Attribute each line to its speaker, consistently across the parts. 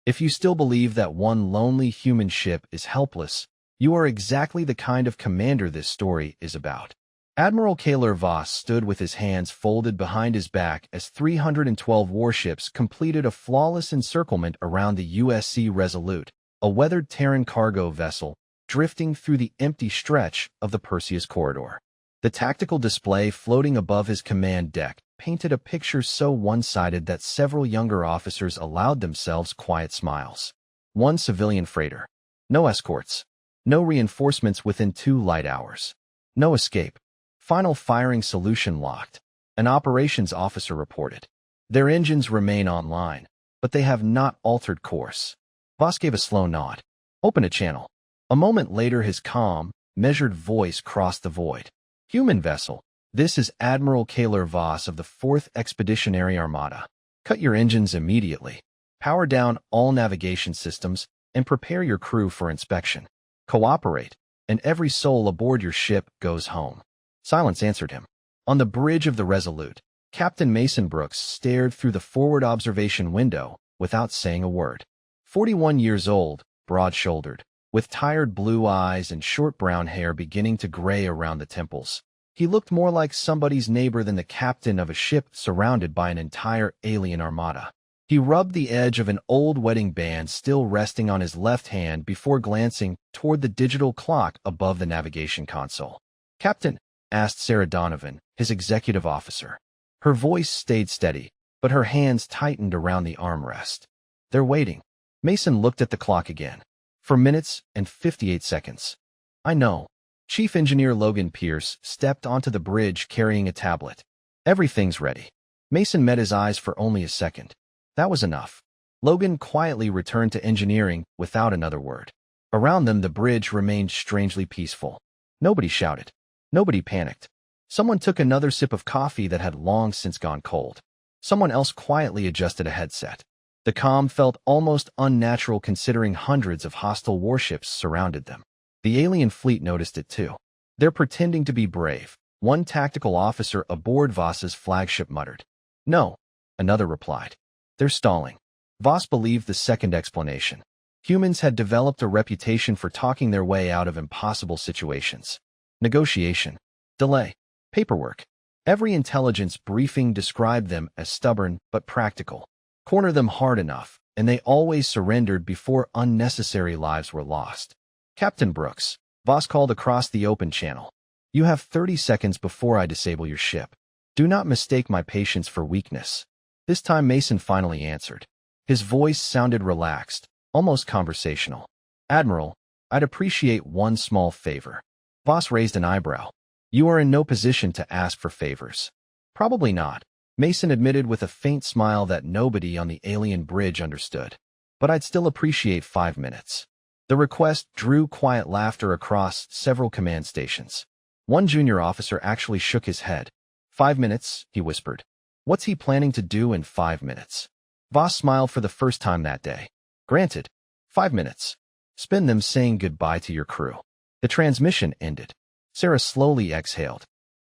Speaker 1: If you still believe that one lonely human ship is helpless, you are exactly the kind of commander this story is about. Admiral Kaler Voss stood with his hands folded behind his back as 312 warships completed a flawless encirclement around the USC Resolute, a weathered Terran cargo vessel, drifting through the empty stretch of the Perseus corridor. The tactical display floating above his command deck painted a picture so one-sided that several younger officers allowed themselves quiet smiles. One civilian freighter. No escorts. No reinforcements within 2 light hours. No escape. Final firing solution locked, an operations officer reported. Their engines remain online, but they have not altered course. Voss gave a slow nod. Open a channel. A moment later his calm, measured voice crossed the void. Human vessel, this is Admiral Kaler Voss of the 4th Expeditionary Armada. Cut your engines immediately. Power down all navigation systems and prepare your crew for inspection. Cooperate, and every soul aboard your ship goes home. Silence answered him. On the bridge of the Resolute, Captain Mason Brooks stared through the forward observation window without saying a word. 41 years old, broad-shouldered, with tired blue eyes and short brown hair beginning to gray around the temples. He looked more like somebody's neighbor than the captain of a ship surrounded by an entire alien armada. He rubbed the edge of an old wedding band still resting on his left hand before glancing toward the digital clock above the navigation console. "Captain," asked Sarah Donovan, his executive officer. Her voice stayed steady, but her hands tightened around the armrest. "They're waiting." Mason looked at the clock again. "For minutes and 58 seconds. "I know." Chief Engineer Logan Pierce stepped onto the bridge carrying a tablet. "Everything's ready." Mason met his eyes for only a second. That was enough. Logan quietly returned to engineering without another word. Around them, the bridge remained strangely peaceful. Nobody shouted. Nobody panicked. Someone took another sip of coffee that had long since gone cold. Someone else quietly adjusted a headset. The calm felt almost unnatural considering hundreds of hostile warships surrounded them. The alien fleet noticed it too. "They're pretending to be brave," one tactical officer aboard Voss's flagship muttered. "No," another replied. "They're stalling." Voss believed the second explanation. Humans had developed a reputation for talking their way out of impossible situations. Negotiation. Delay. Paperwork. Every intelligence briefing described them as stubborn but practical. Corner them hard enough, and they always surrendered before unnecessary lives were lost. "Captain Brooks," Voss called across the open channel. "You have 30 seconds before I disable your ship. Do not mistake my patience for weakness." This time Mason finally answered. His voice sounded relaxed, almost conversational. "Admiral, I'd appreciate one small favor." Voss raised an eyebrow. "You are in no position to ask for favors." "Probably not," Mason admitted with a faint smile that nobody on the alien bridge understood. "But I'd still appreciate 5 minutes." The request drew quiet laughter across several command stations. One junior officer actually shook his head. "5 minutes," he whispered. "What's he planning to do in 5 minutes?" Voss smiled for the first time that day. "Granted. 5 minutes. Spend them saying goodbye to your crew." The transmission ended. Sarah slowly exhaled.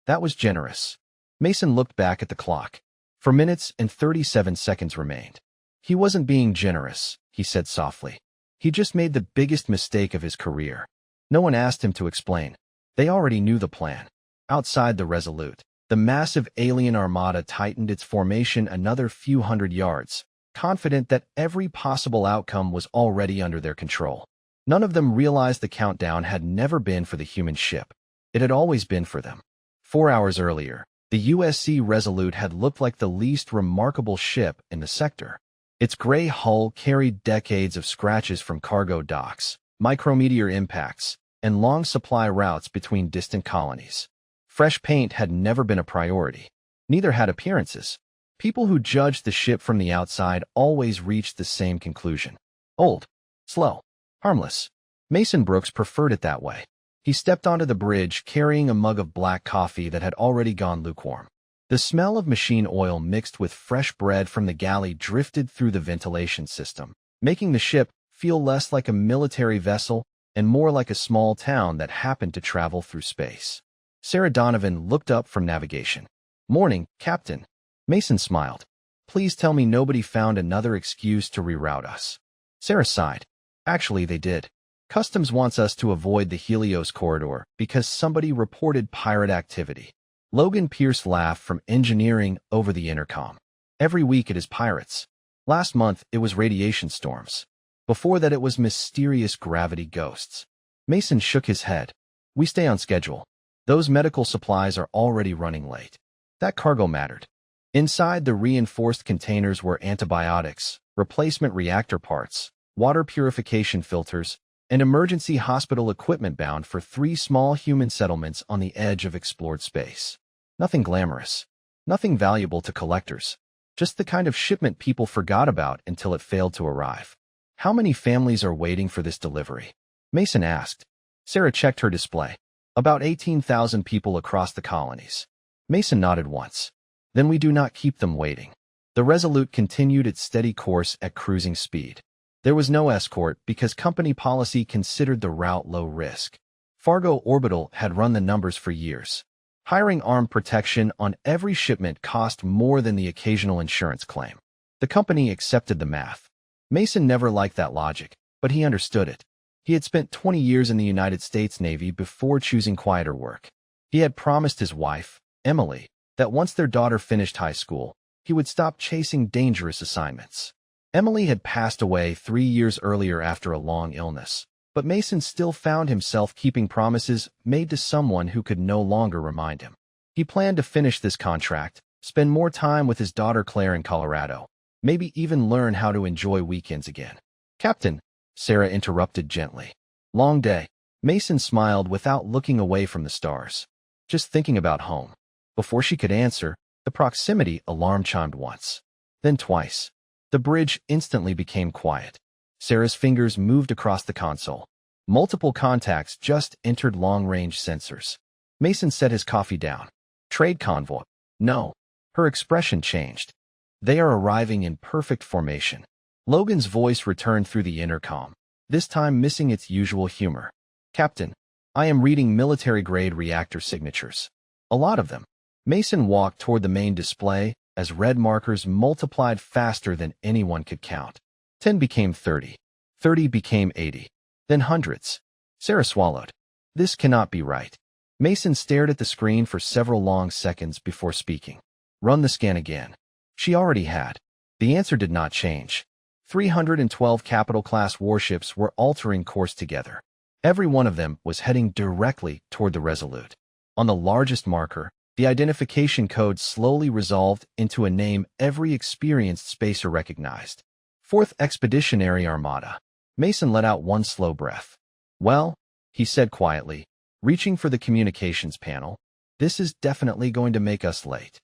Speaker 1: That was generous. Mason looked back at the clock. 4 minutes and 37 seconds remained. "He wasn't being generous," he said softly. "He just made the biggest mistake of his career." No one asked him to explain. They already knew the plan. Outside the Resolute, the massive alien armada tightened its formation another few hundred yards, confident that every possible outcome was already under their control. None of them realized the countdown had never been for the human ship. It had always been for them. 4 hours earlier, the USC Resolute had looked like the least remarkable ship in the sector. Its gray hull carried decades of scratches from cargo docks, micrometeor impacts, and long supply routes between distant colonies. Fresh paint had never been a priority. Neither had appearances. People who judged the ship from the outside always reached the same conclusion. Old. Slow. Harmless. Mason Brooks preferred it that way. He stepped onto the bridge carrying a mug of black coffee that had already gone lukewarm. The smell of machine oil mixed with fresh bread from the galley drifted through the ventilation system, making the ship feel less like a military vessel and more like a small town that happened to travel through space. Sarah Donovan looked up from navigation. "Morning, Captain." Mason smiled. "Please tell me nobody found another excuse to reroute us." Sarah sighed. Actually, they did. Customs wants us to avoid the Helios corridor because somebody reported pirate activity. Logan Pierce laughed from engineering over the intercom. Every week it is pirates. Last month it was radiation storms. Before that it was mysterious gravity ghosts. Mason shook his head. We stay on schedule. Those medical supplies are already running late. That cargo mattered. Inside the reinforced containers were antibiotics, replacement reactor parts, water purification filters, and emergency hospital equipment bound for 3 small human settlements on the edge of explored space. Nothing glamorous. Nothing valuable to collectors. Just the kind of shipment people forgot about until it failed to arrive. How many families are waiting for this delivery? Mason asked. Sarah checked her display. About 18,000 people across the colonies. Mason nodded once. Then we do not keep them waiting. The Resolute continued its steady course at cruising speed. There was no escort because company policy considered the route low risk. Fargo Orbital had run the numbers for years. Hiring armed protection on every shipment cost more than the occasional insurance claim. The company accepted the math. Mason never liked that logic, but he understood it. He had spent 20 years in the United States Navy before choosing quieter work. He had promised his wife, Emily, that once their daughter finished high school, he would stop chasing dangerous assignments. Emily had passed away 3 years earlier after a long illness, but Mason still found himself keeping promises made to someone who could no longer remind him. He planned to finish this contract, spend more time with his daughter Claire in Colorado, maybe even learn how to enjoy weekends again. Captain, Sarah interrupted gently. Long day. Mason smiled without looking away from the stars. Just thinking about home. Before she could answer, the proximity alarm chimed once. Then twice. The bridge instantly became quiet. Sarah's fingers moved across the console. Multiple contacts just entered long-range sensors. Mason set his coffee down. Trade convoy. No. Her expression changed. They are arriving in perfect formation. Logan's voice returned through the intercom, this time missing its usual humor. Captain, I am reading military-grade reactor signatures. A lot of them. Mason walked toward the main display as red markers multiplied faster than anyone could count. 10 became 30. 30 became 80. Then hundreds. Sarah swallowed. This cannot be right. Mason stared at the screen for several long seconds before speaking. Run the scan again. She already had. The answer did not change. 312 capital-class warships were altering course together. Every one of them was heading directly toward the Resolute. On the largest marker, the identification code slowly resolved into a name every experienced spacer recognized. 4th Expeditionary Armada. Mason let out one slow breath. Well, he said quietly, reaching for the communications panel, this is definitely going to make us late.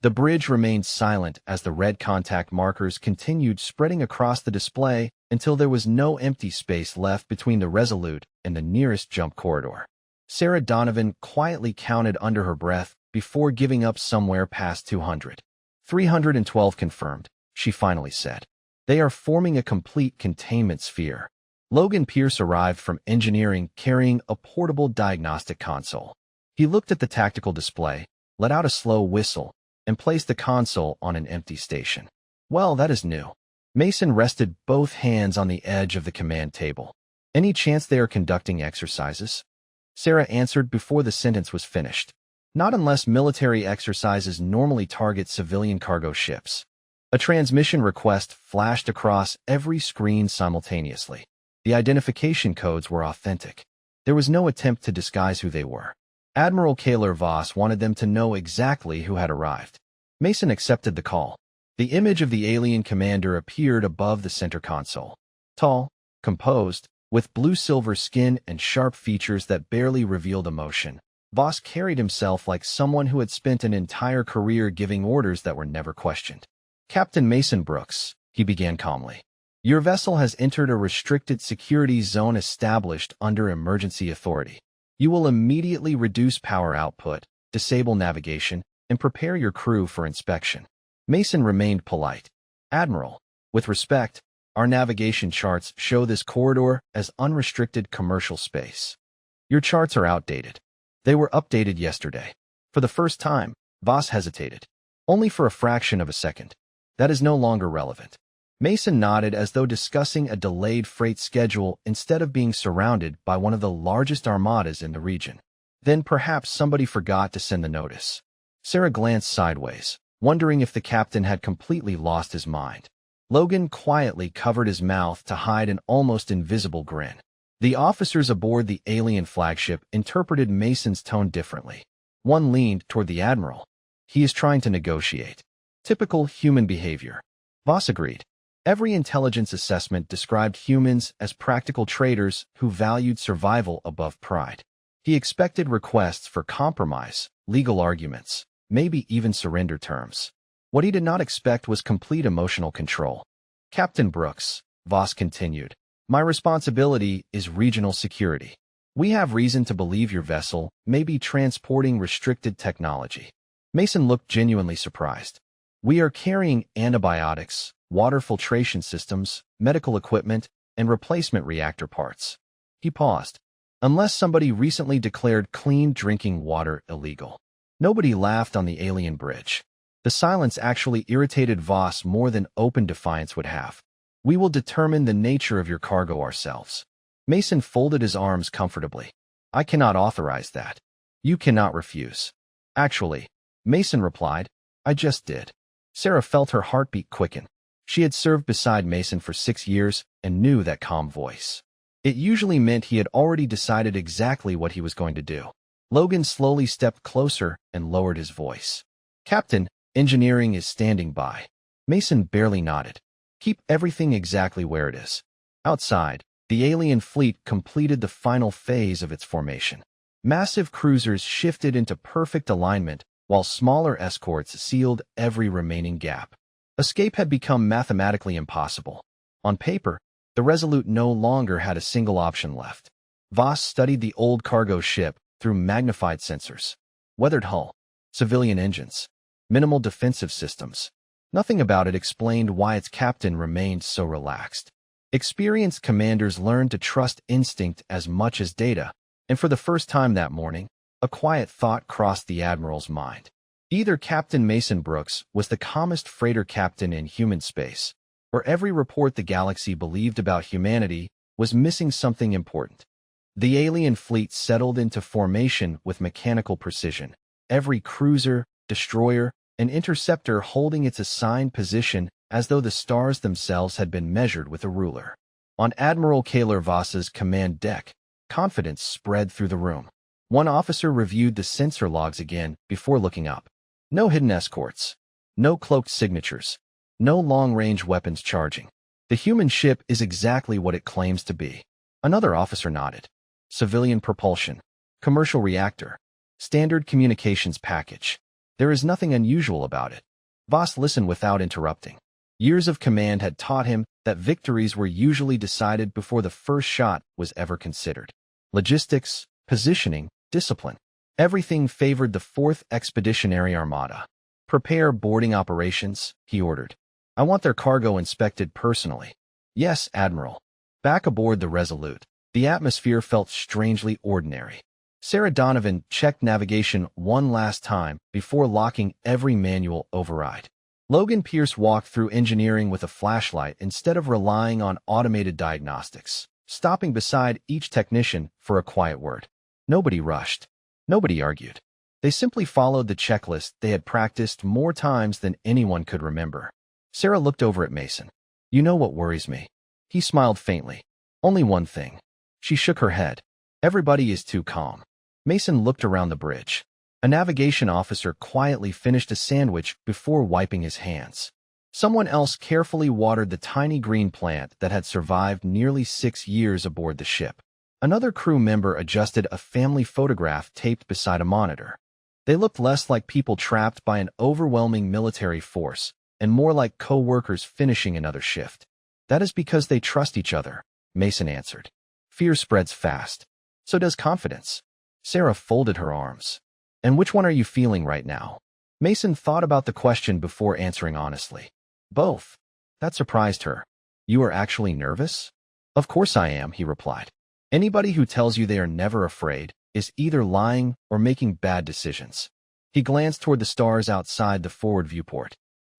Speaker 1: The bridge remained silent as the red contact markers continued spreading across the display until there was no empty space left between the Resolute and the nearest jump corridor. Sarah Donovan quietly counted under her breath before giving up somewhere past 200. 312 confirmed, she finally said. They are forming a complete containment sphere. Logan Pierce arrived from engineering carrying a portable diagnostic console. He looked at the tactical display, let out a slow whistle, and placed the console on an empty station. Well, that is new. Mason rested both hands on the edge of the command table. Any chance they are conducting exercises? Sarah answered before the sentence was finished. Not unless military exercises normally target civilian cargo ships. A transmission request flashed across every screen simultaneously. The identification codes were authentic. There was no attempt to disguise who they were. Admiral Kaler Voss wanted them to know exactly who had arrived. Mason accepted the call. The image of the alien commander appeared above the center console. Tall, composed, with blue-silver skin and sharp features that barely revealed emotion, Voss carried himself like someone who had spent an entire career giving orders that were never questioned. Captain Mason Brooks, he began calmly. Your vessel has entered a restricted security zone established under emergency authority. You will immediately reduce power output, disable navigation, and prepare your crew for inspection. Mason remained polite. Admiral, with respect, our navigation charts show this corridor as unrestricted commercial space. Your charts are outdated. They were updated yesterday. For the first time, Voss hesitated. Only for a fraction of a second. That is no longer relevant. Mason nodded as though discussing a delayed freight schedule instead of being surrounded by one of the largest armadas in the region. Then perhaps somebody forgot to send the notice. Sarah glanced sideways, wondering if the captain had completely lost his mind. Logan quietly covered his mouth to hide an almost invisible grin. The officers aboard the alien flagship interpreted Mason's tone differently. One leaned toward the admiral. He is trying to negotiate. Typical human behavior. Voss agreed. Every intelligence assessment described humans as practical traders who valued survival above pride. He expected requests for compromise, legal arguments, maybe even surrender terms. What he did not expect was complete emotional control. Captain Brooks, Voss continued, my responsibility is regional security. We have reason to believe your vessel may be transporting restricted technology. Mason looked genuinely surprised. We are carrying antibiotics, water filtration systems, medical equipment, and replacement reactor parts. He paused. Unless somebody recently declared clean drinking water illegal. Nobody laughed on the alien bridge. The silence actually irritated Voss more than open defiance would have. We will determine the nature of your cargo ourselves. Mason folded his arms comfortably. I cannot authorize that. You cannot refuse. Actually, Mason replied, I just did. Sarah felt her heartbeat quicken. She had served beside Mason for 6 years and knew that calm voice. It usually meant he had already decided exactly what he was going to do. Logan slowly stepped closer and lowered his voice. Captain, engineering is standing by. Mason barely nodded. Keep everything exactly where it is. Outside, the alien fleet completed the final phase of its formation. Massive cruisers shifted into perfect alignment, while smaller escorts sealed every remaining gap. Escape had become mathematically impossible. On paper, the Resolute no longer had a single option left. Voss studied the old cargo ship through magnified sensors. Weathered hull, civilian engines, minimal defensive systems. Nothing about it explained why its captain remained so relaxed. Experienced commanders learned to trust instinct as much as data, and for the first time that morning, a quiet thought crossed the admiral's mind. Either Captain Mason Brooks was the calmest freighter captain in human space, or every report the galaxy believed about humanity was missing something important. The alien fleet settled into formation with mechanical precision, every cruiser, destroyer, and interceptor holding its assigned position as though the stars themselves had been measured with a ruler. On Admiral Kaler Voss's command deck, confidence spread through the room. One officer reviewed the sensor logs again before looking up. No hidden escorts. No cloaked signatures. No long-range weapons charging. The human ship is exactly what it claims to be. Another officer nodded. Civilian propulsion. Commercial reactor. Standard communications package. There is nothing unusual about it. Voss listened without interrupting. Years of command had taught him that victories were usually decided before the first shot was ever considered. Logistics, positioning, discipline. Everything favored the 4th Expeditionary Armada. Prepare boarding operations, he ordered. I want their cargo inspected personally. Yes, Admiral. Back aboard the Resolute, the atmosphere felt strangely ordinary. Sarah Donovan checked navigation one last time before locking every manual override. Logan Pierce walked through engineering with a flashlight instead of relying on automated diagnostics, stopping beside each technician for a quiet word. Nobody rushed. Nobody argued. They simply followed the checklist they had practiced more times than anyone could remember. Sarah looked over at Mason. You know what worries me? He smiled faintly. Only one thing. She shook her head. Everybody is too calm. Mason looked around the bridge. A navigation officer quietly finished a sandwich before wiping his hands. Someone else carefully watered the tiny green plant that had survived nearly 6 years aboard the ship. Another crew member adjusted a family photograph taped beside a monitor. They looked less like people trapped by an overwhelming military force and more like co-workers finishing another shift. That is because they trust each other, Mason answered. Fear spreads fast. So does confidence. Sarah folded her arms. And which one are you feeling right now? Mason thought about the question before answering honestly. Both. That surprised her. You are actually nervous? Of course I am, he replied. Anybody who tells you they are never afraid is either lying or making bad decisions. He glanced toward the stars outside the forward viewport.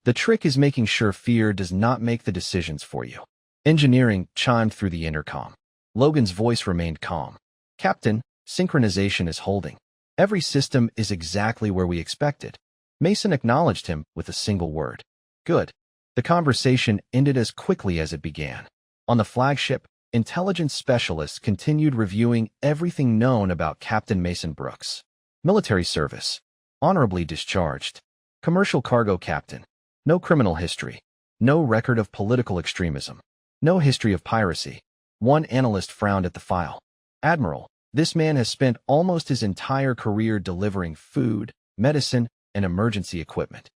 Speaker 1: The trick is making sure fear does not make the decisions for you. Engineering chimed through the intercom. Logan's voice remained calm. Captain, synchronization is holding. Every system is exactly where we expected. Mason acknowledged him with a single word. Good. The conversation ended as quickly as it began. On the flagship, intelligence specialists continued reviewing everything known about Captain Mason Brooks. Military service. Honorably discharged. Commercial cargo captain. No criminal history. No record of political extremism. No history of piracy. One analyst frowned at the file. Admiral, this man has spent almost his entire career delivering food, medicine, and emergency equipment.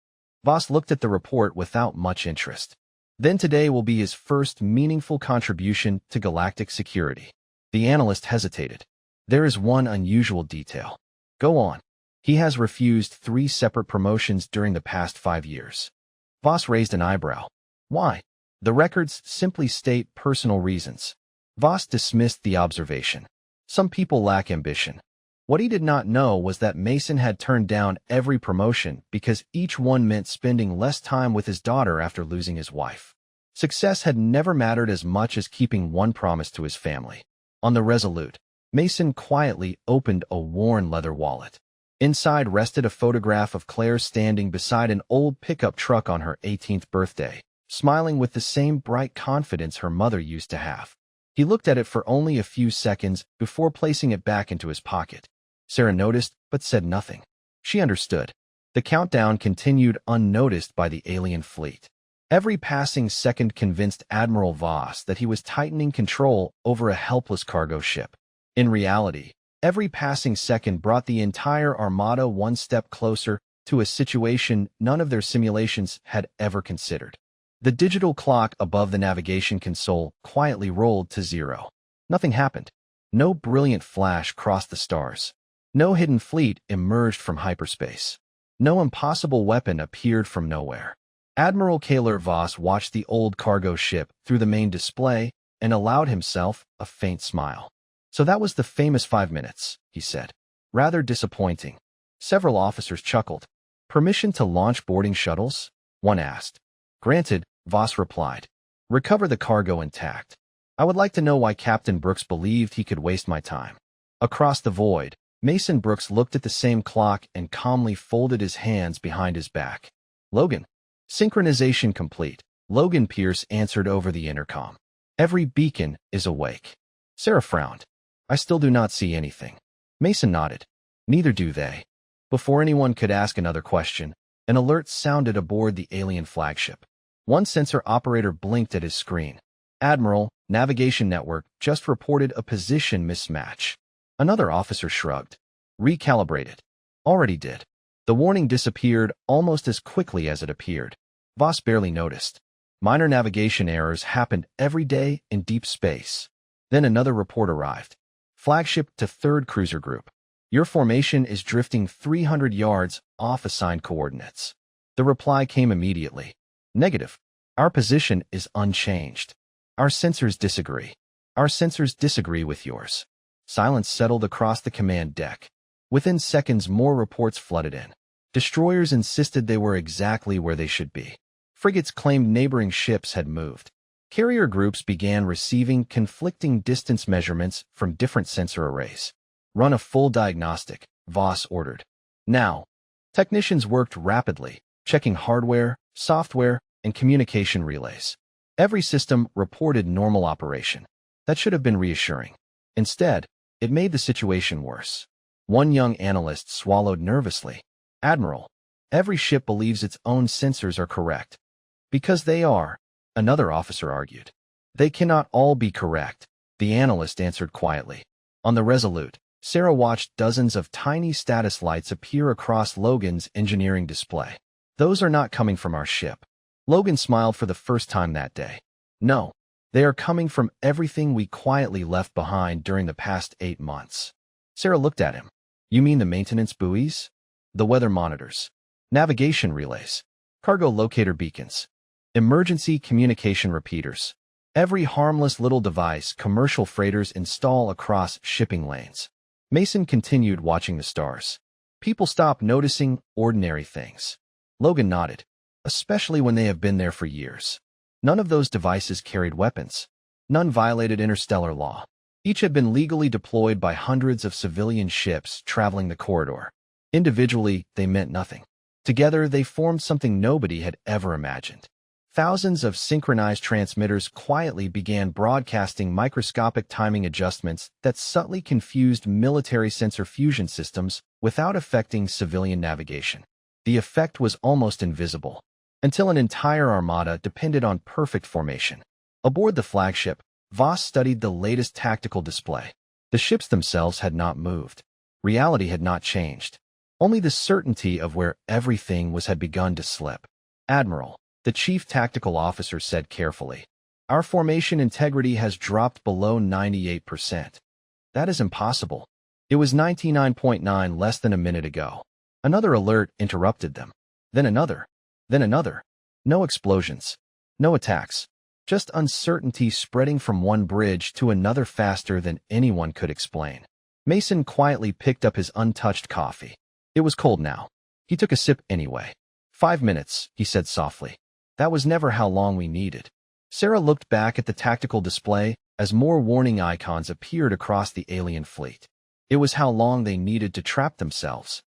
Speaker 1: Voss looked at the report without much interest. Then today will be his first meaningful contribution to galactic security. The analyst hesitated. There is one unusual detail. Go on. He has refused 3 separate promotions during the past 5 years. Voss raised an eyebrow. Why? The records simply state personal reasons. Voss dismissed the observation. Some people lack ambition. What he did not know was that Mason had turned down every promotion because each one meant spending less time with his daughter after losing his wife. Success had never mattered as much as keeping one promise to his family. On the Resolute, Mason quietly opened a worn leather wallet. Inside rested a photograph of Claire standing beside an old pickup truck on her 18th birthday, smiling with the same bright confidence her mother used to have. He looked at it for only a few seconds before placing it back into his pocket. Sarah noticed, but said nothing. She understood. The countdown continued unnoticed by the alien fleet. Every passing second convinced Admiral Voss that he was tightening control over a helpless cargo ship. In reality, every passing second brought the entire Armada one step closer to a situation none of their simulations had ever considered. The digital clock above the navigation console quietly rolled to 0. Nothing happened. No brilliant flash crossed the stars. No hidden fleet emerged from hyperspace. No impossible weapon appeared from nowhere. Admiral Kaler Voss watched the old cargo ship through the main display and allowed himself a faint smile. So that was the famous 5 minutes, he said. Rather disappointing. Several officers chuckled. Permission to launch boarding shuttles? One asked. Granted, Voss replied. Recover the cargo intact. I would like to know why Captain Brooks believed he could waste my time. Across the void, Mason Brooks looked at the same clock and calmly folded his hands behind his back. Logan. Synchronization complete. Logan Pierce answered over the intercom. Every beacon is awake. Sarah frowned. I still do not see anything. Mason nodded. Neither do they. Before anyone could ask another question, an alert sounded aboard the alien flagship. One sensor operator blinked at his screen. Admiral, Navigation Network just reported a position mismatch. Another officer shrugged. Recalibrated. Already did. The warning disappeared almost as quickly as it appeared. Voss barely noticed. Minor navigation errors happened every day in deep space. Then another report arrived. Flagship to 3rd Cruiser Group. Your formation is drifting 300 yards off assigned coordinates. The reply came immediately. Negative. Our position is unchanged. Our sensors disagree. Our sensors disagree with yours. Silence settled across the command deck. Within seconds, more reports flooded in. Destroyers insisted they were exactly where they should be. Frigates claimed neighboring ships had moved. Carrier groups began receiving conflicting distance measurements from different sensor arrays. Run a full diagnostic, Voss ordered. Now, technicians worked rapidly, checking hardware, software, and communication relays. Every system reported normal operation. That should have been reassuring. Instead, it made the situation worse. One young analyst swallowed nervously. Admiral, every ship believes its own sensors are correct. Because they are, another officer argued. They cannot all be correct, the analyst answered quietly. On the Resolute, Sarah watched dozens of tiny status lights appear across Logan's engineering display. Those are not coming from our ship. Logan smiled for the first time that day. No, they are coming from everything we quietly left behind during the past 8 months. Sarah looked at him. You mean the maintenance buoys? The weather monitors, navigation relays, cargo locator beacons, emergency communication repeaters. Every harmless little device commercial freighters install across shipping lanes. Mason continued watching the stars. People stopped noticing ordinary things. Logan nodded. especially when they have been there for years. None of those devices carried weapons. None violated interstellar law. Each had been legally deployed by hundreds of civilian ships traveling the corridor. Individually, they meant nothing. Together, they formed something nobody had ever imagined. Thousands of synchronized transmitters quietly began broadcasting microscopic timing adjustments that subtly confused military sensor fusion systems without affecting civilian navigation. The effect was almost invisible, until an entire armada depended on perfect formation. Aboard the flagship, Voss studied the latest tactical display. The ships themselves had not moved. Reality had not changed. Only the certainty of where everything was had begun to slip. "Admiral," the chief tactical officer said carefully, "our formation integrity has dropped below 98%. That is impossible. It was 99.9 less than a minute ago." Another alert interrupted them. Then another. Then another. No explosions. No attacks. Just uncertainty spreading from one bridge to another faster than anyone could explain. Mason quietly picked up his untouched coffee. It was cold now. He took a sip anyway. 5 minutes, he said softly. That was never how long we needed. Sarah looked back at the tactical display as more warning icons appeared across the alien fleet. It was how long they needed to trap themselves.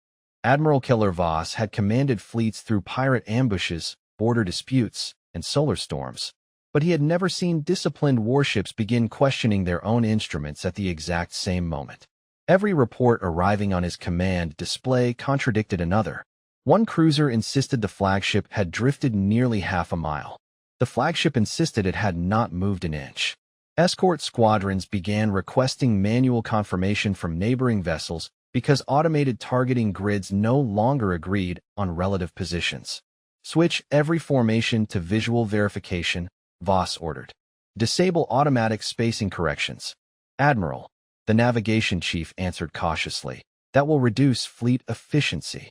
Speaker 1: Admiral Killer Voss had commanded fleets through pirate ambushes, border disputes, and solar storms. But he had never seen disciplined warships begin questioning their own instruments at the exact same moment. Every report arriving on his command display contradicted another. One cruiser insisted the flagship had drifted nearly half a mile. The flagship insisted it had not moved an inch. Escort squadrons began requesting manual confirmation from neighboring vessels because automated targeting grids no longer agreed on relative positions. "Switch every formation to visual verification," Voss ordered. "Disable automatic spacing corrections." "Admiral," the navigation chief answered cautiously, "that will reduce fleet efficiency."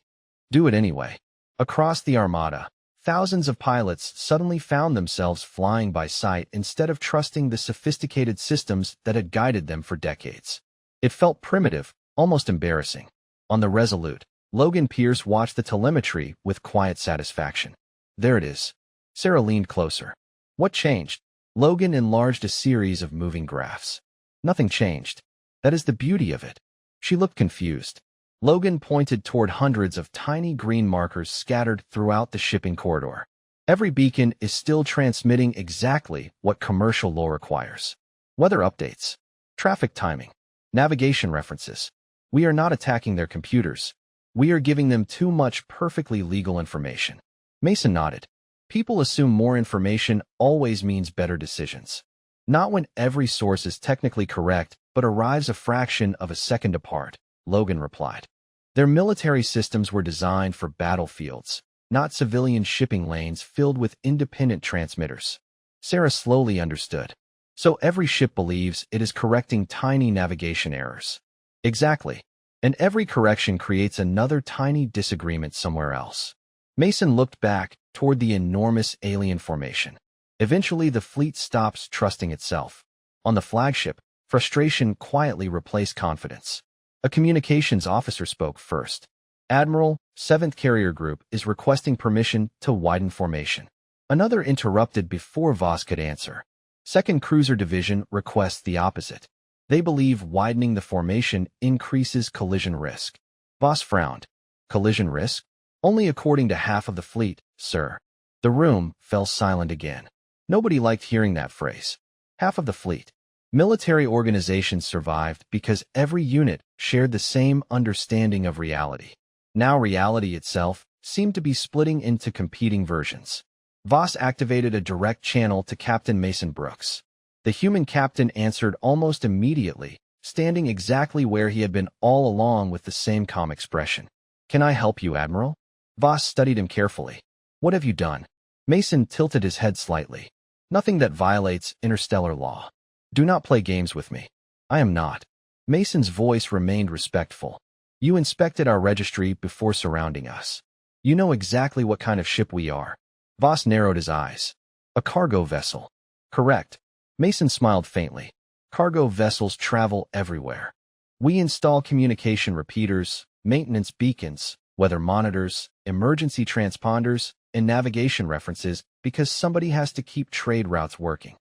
Speaker 1: "Do it anyway." Across the Armada, thousands of pilots suddenly found themselves flying by sight instead of trusting the sophisticated systems that had guided them for decades. It felt primitive, almost embarrassing. On the Resolute, Logan Pierce watched the telemetry with quiet satisfaction. "There it is." Sarah leaned closer. "What changed?" Logan enlarged a series of moving graphs. "Nothing changed. That is the beauty of it." She looked confused. Logan pointed toward hundreds of tiny green markers scattered throughout the shipping corridor. "Every beacon is still transmitting exactly what commercial law requires. Weather updates, traffic timing, navigation references. We are not attacking their computers. We are giving them too much perfectly legal information." Mason nodded. "People assume more information always means better decisions. Not when every source is technically correct but arrives a fraction of a second apart," Logan replied. "Their military systems were designed for battlefields, not civilian shipping lanes filled with independent transmitters." Sarah slowly understood. "So every ship believes it is correcting tiny navigation errors." "Exactly. And every correction creates another tiny disagreement somewhere else." Mason looked back toward the enormous alien formation. Eventually, the fleet stops trusting itself. On the flagship, frustration quietly replaced confidence. A communications officer spoke first. "Admiral, 7th Carrier Group is requesting permission to widen formation." Another interrupted before Voss could answer. 2nd Cruiser Division requests the opposite. They believe widening the formation increases collision risk. Voss frowned. "Collision risk? Only according to half of the fleet, sir." The room fell silent again. Nobody liked hearing that phrase. Half of the fleet. Military organizations survived because every unit shared the same understanding of reality. Now reality itself seemed to be splitting into competing versions. Voss activated a direct channel to Captain Mason Brooks. The human captain answered almost immediately, standing exactly where he had been all along with the same calm expression. "Can I help you, Admiral?" Voss studied him carefully. "What have you done?" Mason tilted his head slightly. "Nothing that violates interstellar law. Do not play games with me." "I am not." Mason's voice remained respectful. "You inspected our registry before surrounding us. You know exactly what kind of ship we are." Voss narrowed his eyes. "A cargo vessel." "Correct." Mason smiled faintly. "Cargo vessels travel everywhere. We install communication repeaters, maintenance beacons, weather monitors, emergency transponders, and navigation references because somebody has to keep trade routes working.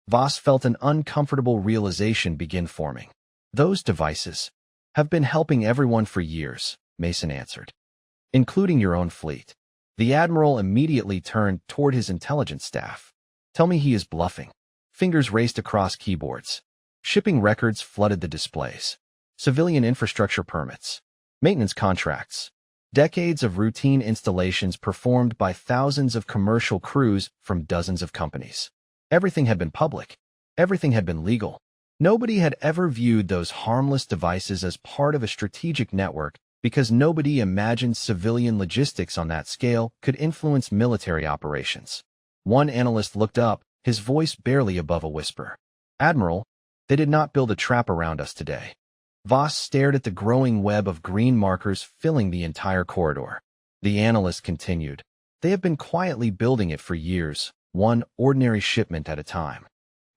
Speaker 1: Voss felt an uncomfortable realization begin forming. Those devices have been helping everyone for years, Mason answered, including your own fleet. The admiral immediately turned toward his intelligence staff. Tell me he is bluffing. Fingers raced across keyboards. Shipping records flooded the displays. Civilian infrastructure permits. Maintenance contracts. Decades of routine installations performed by thousands of commercial crews from dozens of companies. Everything had been public. Everything had been legal. Nobody had ever viewed those harmless devices as part of a strategic network because nobody imagined civilian logistics on that scale could influence military operations. One analyst looked up, his voice barely above a whisper. Admiral, they did not build a trap around us today. Voss stared at the growing web of green markers filling the entire corridor. The analyst continued. They have been quietly building it for years, one ordinary shipment at a time.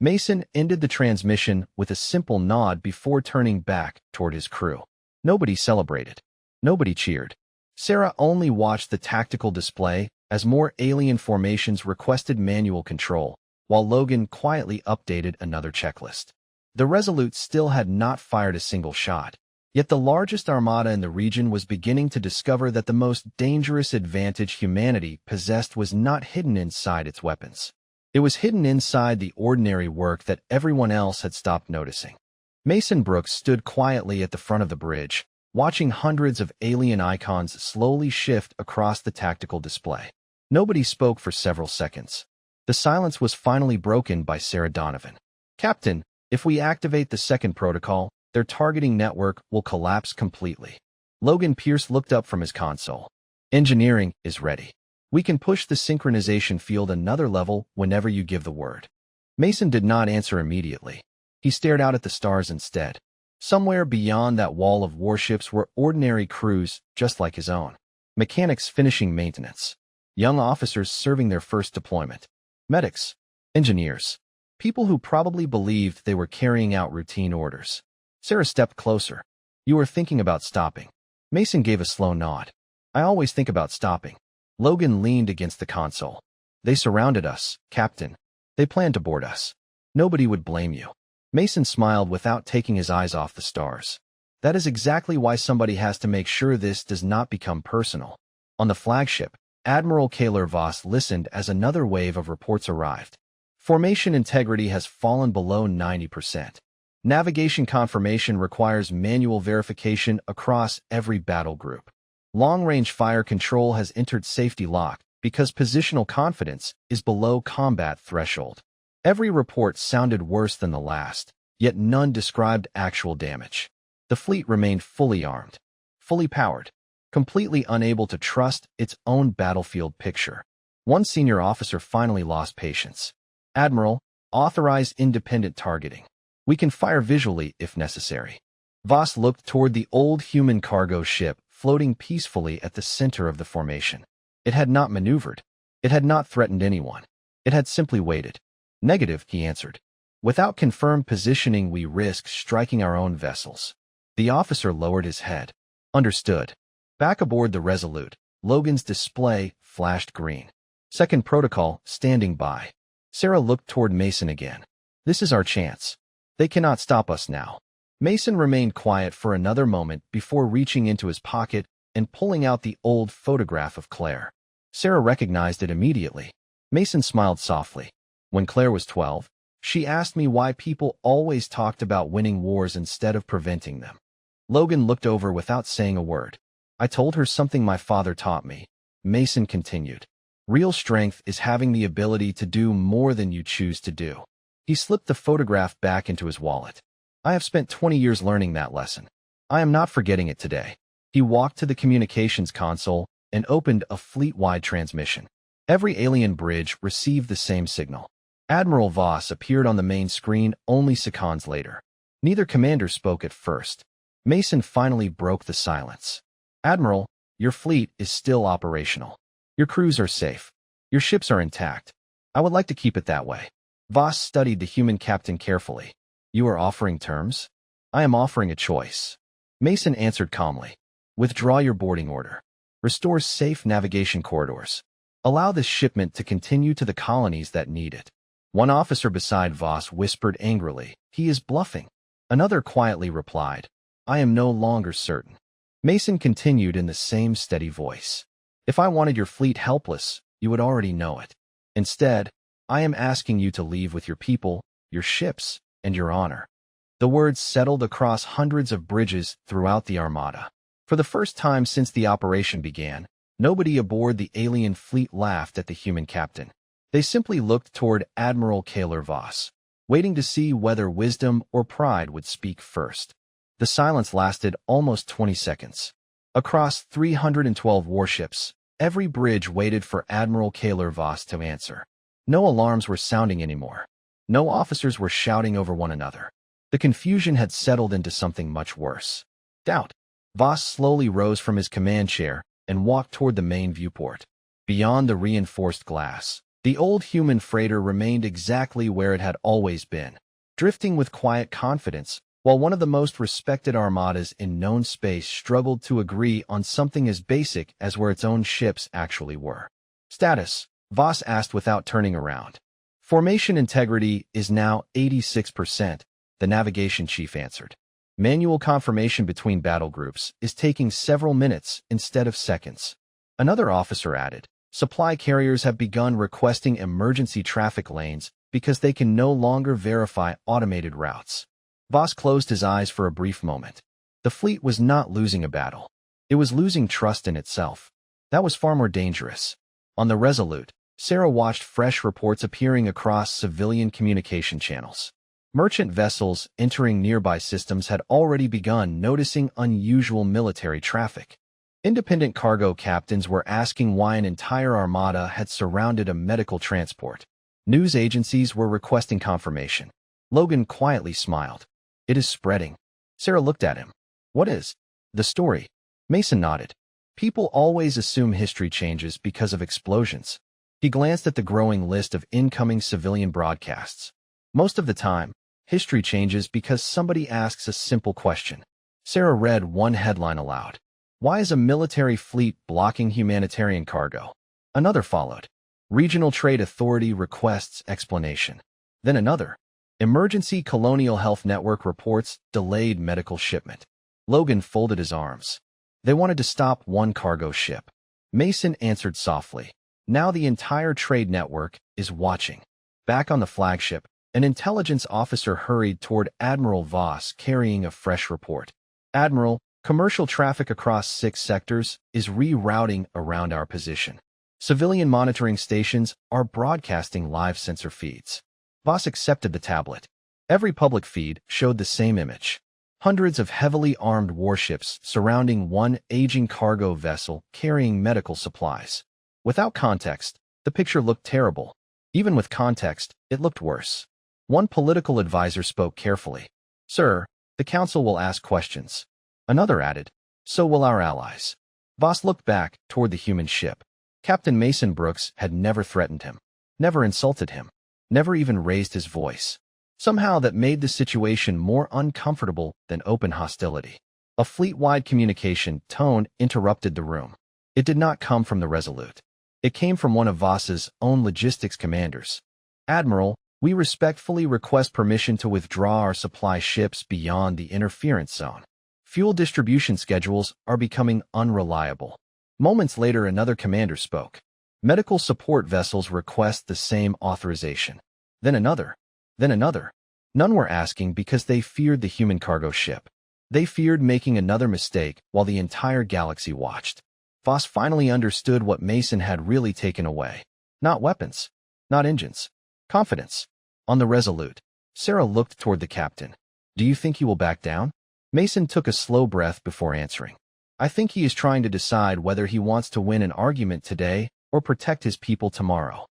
Speaker 1: Mason ended the transmission with a simple nod before turning back toward his crew. Nobody celebrated. Nobody cheered. Sarah only watched the tactical display as more alien formations requested manual control, while Logan quietly updated another checklist. The Resolute still had not fired a single shot, yet the largest armada in the region was beginning to discover that the most dangerous advantage humanity possessed was not hidden inside its weapons. It was hidden inside the ordinary work that everyone else had stopped noticing. Mason Brooks stood quietly at the front of the bridge, watching hundreds of alien icons slowly shift across the tactical display. Nobody spoke for several seconds. The silence was finally broken by Sarah Donovan. Captain, if we activate the second protocol, their targeting network will collapse completely. Logan Pierce looked up from his console. Engineering is ready. We can push the synchronization field another level whenever you give the word. Mason did not answer immediately. He stared out at the stars instead. Somewhere beyond that wall of warships were ordinary crews just like his own. Mechanics finishing maintenance. Young officers serving their first deployment. Medics. Engineers. People who probably believed they were carrying out routine orders. Sarah stepped closer. You were thinking about stopping. Mason gave a slow nod. I always think about stopping. Logan leaned against the console. They surrounded us, Captain. They planned to board us. Nobody would blame you. Mason smiled without taking his eyes off the stars. That is exactly why somebody has to make sure this does not become personal. On the flagship, Admiral Kaler Voss listened as another wave of reports arrived. Formation integrity has fallen below 90%. Navigation confirmation requires manual verification across every battle group. Long-range fire control has entered safety lock because positional confidence is below combat threshold. Every report sounded worse than the last, yet none described actual damage. The fleet remained fully armed, fully powered, completely unable to trust its own battlefield picture. One senior officer finally lost patience. Admiral, authorize independent targeting. We can fire visually if necessary. Voss looked toward the old human cargo ship floating peacefully at the center of the formation. It had not maneuvered. It had not threatened anyone. It had simply waited. Negative, he answered. Without confirmed positioning, we risk striking our own vessels. The officer lowered his head. Understood. Back aboard the Resolute, Logan's display flashed green. Second protocol, standing by. Sarah looked toward Mason again. This is our chance. They cannot stop us now. Mason remained quiet for another moment before reaching into his pocket and pulling out the old photograph of Claire. Sarah recognized it immediately. Mason smiled softly. When Claire was 12, she asked me why people always talked about winning wars instead of preventing them. Logan looked over without saying a word. I told her something my father taught me. Mason continued. Real strength is having the ability to do more than you choose to do. He slipped the photograph back into his wallet. I have spent 20 years learning that lesson. I am not forgetting it today. He walked to the communications console and opened a fleet-wide transmission. Every alien bridge received the same signal. Admiral Voss appeared on the main screen only seconds later. Neither commander spoke at first. Mason finally broke the silence. Admiral, your fleet is still operational. Your crews are safe. Your ships are intact. I would like to keep it that way. Voss studied the human captain carefully. You are offering terms? I am offering a choice. Mason answered calmly. Withdraw your boarding order. Restore safe navigation corridors. Allow this shipment to continue to the colonies that need it. One officer beside Voss whispered angrily, "He is bluffing." Another quietly replied, "I am no longer certain." Mason continued in the same steady voice. "If I wanted your fleet helpless, you would already know it. Instead, I am asking you to leave with your people, your ships, and your honor." The words settled across hundreds of bridges throughout the Armada. For the first time since the operation began, nobody aboard the alien fleet laughed at the human captain. They simply looked toward Admiral Kaler Voss, waiting to see whether wisdom or pride would speak first. The silence lasted almost 20 seconds. Across 312 warships, every bridge waited for Admiral Kaler Voss to answer. No alarms were sounding anymore. No officers were shouting over one another. The confusion had settled into something much worse. Doubt. Voss slowly rose from his command chair and walked toward the main viewport. Beyond the reinforced glass, the old human freighter remained exactly where it had always been, drifting with quiet confidence, while one of the most respected armadas in known space struggled to agree on something as basic as where its own ships actually were. "Status," Voss asked without turning around. "Formation integrity is now 86%, the navigation chief answered. "Manual confirmation between battle groups is taking several minutes instead of seconds." Another officer added, "Supply carriers have begun requesting emergency traffic lanes because they can no longer verify automated routes." Voss closed his eyes for a brief moment. The fleet was not losing a battle. It was losing trust in itself. That was far more dangerous. On the Resolute, Sarah watched fresh reports appearing across civilian communication channels. Merchant vessels entering nearby systems had already begun noticing unusual military traffic. Independent cargo captains were asking why an entire armada had surrounded a medical transport. News agencies were requesting confirmation. Logan quietly smiled. "It is spreading." Sarah looked at him. "What is the story?" Mason nodded. "People always assume history changes because of explosions." He glanced at the growing list of incoming civilian broadcasts. "Most of the time, history changes because somebody asks a simple question." Sarah read one headline aloud. "Why is a military fleet blocking humanitarian cargo?" Another followed. "Regional Trade Authority requests explanation." Then another. "Emergency Colonial Health Network reports delayed medical shipment." Logan folded his arms. "They wanted to stop one cargo ship." Mason answered softly. "Now the entire trade network is watching." Back on the flagship, an intelligence officer hurried toward Admiral Voss carrying a fresh report. "Admiral, commercial traffic across 6 sectors is rerouting around our position. Civilian monitoring stations are broadcasting live sensor feeds." Voss accepted the tablet. Every public feed showed the same image. Hundreds of heavily armed warships surrounding one aging cargo vessel carrying medical supplies. Without context, the picture looked terrible. Even with context, it looked worse. One political advisor spoke carefully. "Sir, the council will ask questions." Another added, "So will our allies." Voss looked back toward the human ship. Captain Mason Brooks had never threatened him, never insulted him, never even raised his voice. Somehow that made the situation more uncomfortable than open hostility. A fleet-wide communication tone interrupted the room. It did not come from the Resolute. It came from one of Voss's own logistics commanders. "Admiral, we respectfully request permission to withdraw our supply ships beyond the interference zone. Fuel distribution schedules are becoming unreliable." Moments later, another commander spoke. "Medical support vessels request the same authorization." Then another. Then another. None were asking because they feared the human cargo ship. They feared making another mistake while the entire galaxy watched. Voss finally understood what Mason had really taken away. Not weapons. Not engines. Confidence. On the Resolute, Sarah looked toward the captain. "Do you think he will back down?" Mason took a slow breath before answering. "I think he is trying to decide whether he wants to win an argument today or protect his people tomorrow."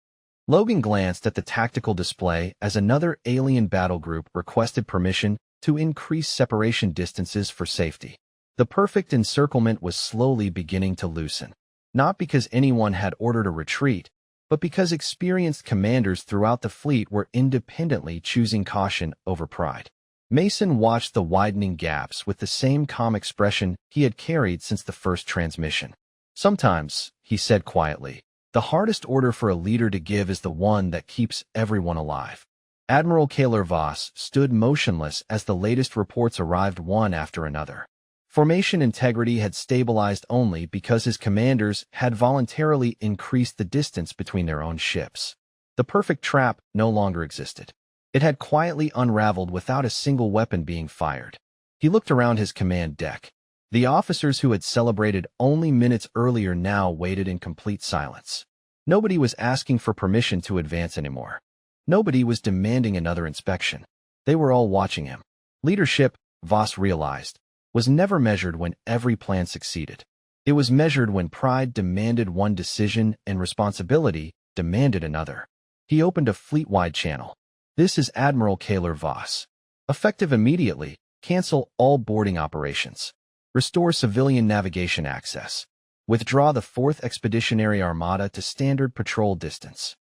Speaker 1: Logan glanced at the tactical display as another alien battle group requested permission to increase separation distances for safety. The perfect encirclement was slowly beginning to loosen, not because anyone had ordered a retreat, but because experienced commanders throughout the fleet were independently choosing caution over pride. Mason watched the widening gaps with the same calm expression he had carried since the first transmission. "Sometimes," he said quietly, "the The hardest order for a leader to give is the one that keeps everyone alive. Admiral Kaler Voss stood motionless as the latest reports arrived one after another. Formation integrity had stabilized only because his commanders had voluntarily increased the distance between their own ships. The perfect trap no longer existed. It had quietly unraveled without a single weapon being fired. He looked around his command deck. The officers who had celebrated only minutes earlier now waited in complete silence. Nobody was asking for permission to advance anymore. Nobody was demanding another inspection. They were all watching him. Leadership, Voss realized, was never measured when every plan succeeded. It was measured when pride demanded one decision and responsibility demanded another. He opened a fleet-wide channel. This is Admiral Kaler Voss. Effective immediately, cancel all boarding operations. Restore civilian navigation access. Withdraw the 4th Expeditionary Armada to standard patrol distance.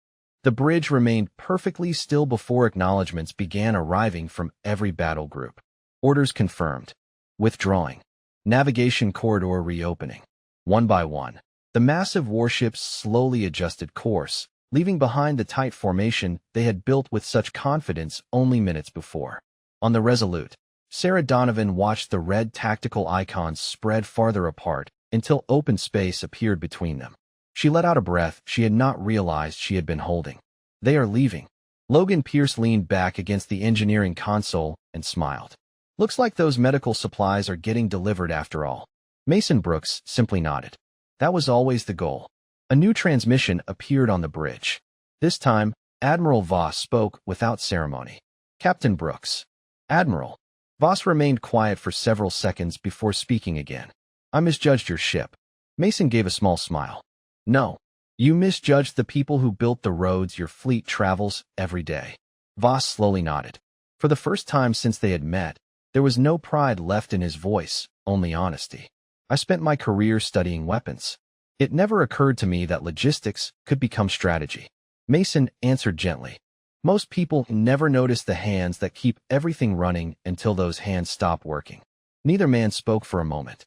Speaker 1: The bridge remained perfectly still before acknowledgments began arriving from every battle group. Orders confirmed. Withdrawing. Navigation corridor reopening. One by one, the massive warships slowly adjusted course, leaving behind the tight formation they had built with such confidence only minutes before. On the Resolute, Sarah Donovan watched the red tactical icons spread farther apart until open space appeared between them. She let out a breath she had not realized she had been holding. They are leaving. Logan Pierce leaned back against the engineering console and smiled. Looks like those medical supplies are getting delivered after all. Mason Brooks simply nodded. That was always the goal. A new transmission appeared on the bridge. This time, Admiral Voss spoke without ceremony. Captain Brooks. Admiral. Voss remained quiet for several seconds before speaking again. I misjudged your ship. Mason gave a small smile. No. You misjudged the people who built the roads your fleet travels every day. Voss slowly nodded. For the first time since they had met, there was no pride left in his voice, only honesty. I spent my career studying weapons. It never occurred to me that logistics could become strategy. Mason answered gently. Most people never notice the hands that keep everything running until those hands stop working. Neither man spoke for a moment.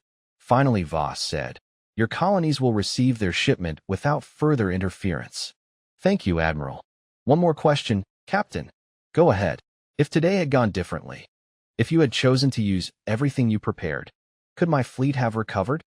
Speaker 1: Finally, Voss said, your colonies will receive their shipment without further interference. Thank you, Admiral. One more question, Captain. Go ahead. If today had gone differently, if you had chosen to use everything you prepared, could my fleet have recovered?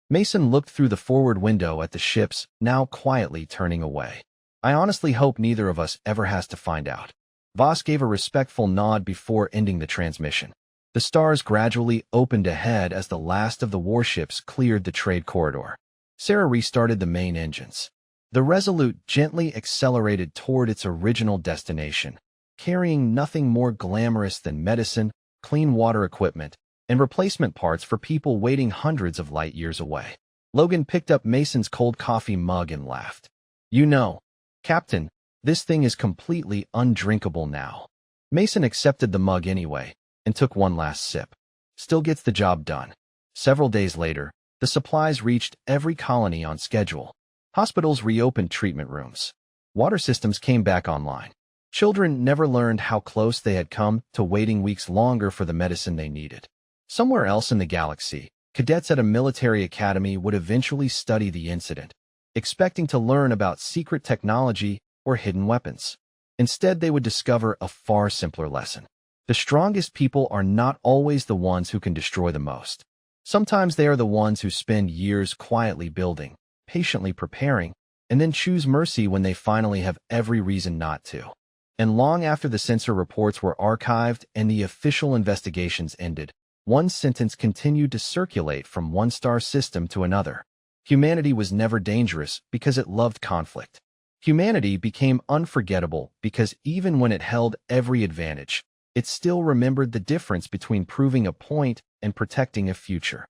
Speaker 1: Mason looked through the forward window at the ships, now quietly turning away. I honestly hope neither of us ever has to find out. Voss gave a respectful nod before ending the transmission. The stars gradually opened ahead as the last of the warships cleared the trade corridor. Sarah restarted the main engines. The Resolute gently accelerated toward its original destination, carrying nothing more glamorous than medicine, clean water equipment, and replacement parts for people waiting hundreds of light years away. Logan picked up Mason's cold coffee mug and laughed. You know, Captain, this thing is completely undrinkable now. Mason accepted the mug anyway and took one last sip. Still gets the job done. Several days later, the supplies reached every colony on schedule. Hospitals reopened treatment rooms. Water systems came back online. Children never learned how close they had come to waiting weeks longer for the medicine they needed. Somewhere else in the galaxy, cadets at a military academy would eventually study the incident, expecting to learn about secret technology or hidden weapons. Instead, they would discover a far simpler lesson. The strongest people are not always the ones who can destroy the most. Sometimes they are the ones who spend years quietly building, patiently preparing, and then choose mercy when they finally have every reason not to. And long after the censor reports were archived and the official investigations ended, one sentence continued to circulate from one star system to another. Humanity was never dangerous because it loved conflict. Humanity became unforgettable because even when it held every advantage, it still remembered the difference between proving a point and protecting a future.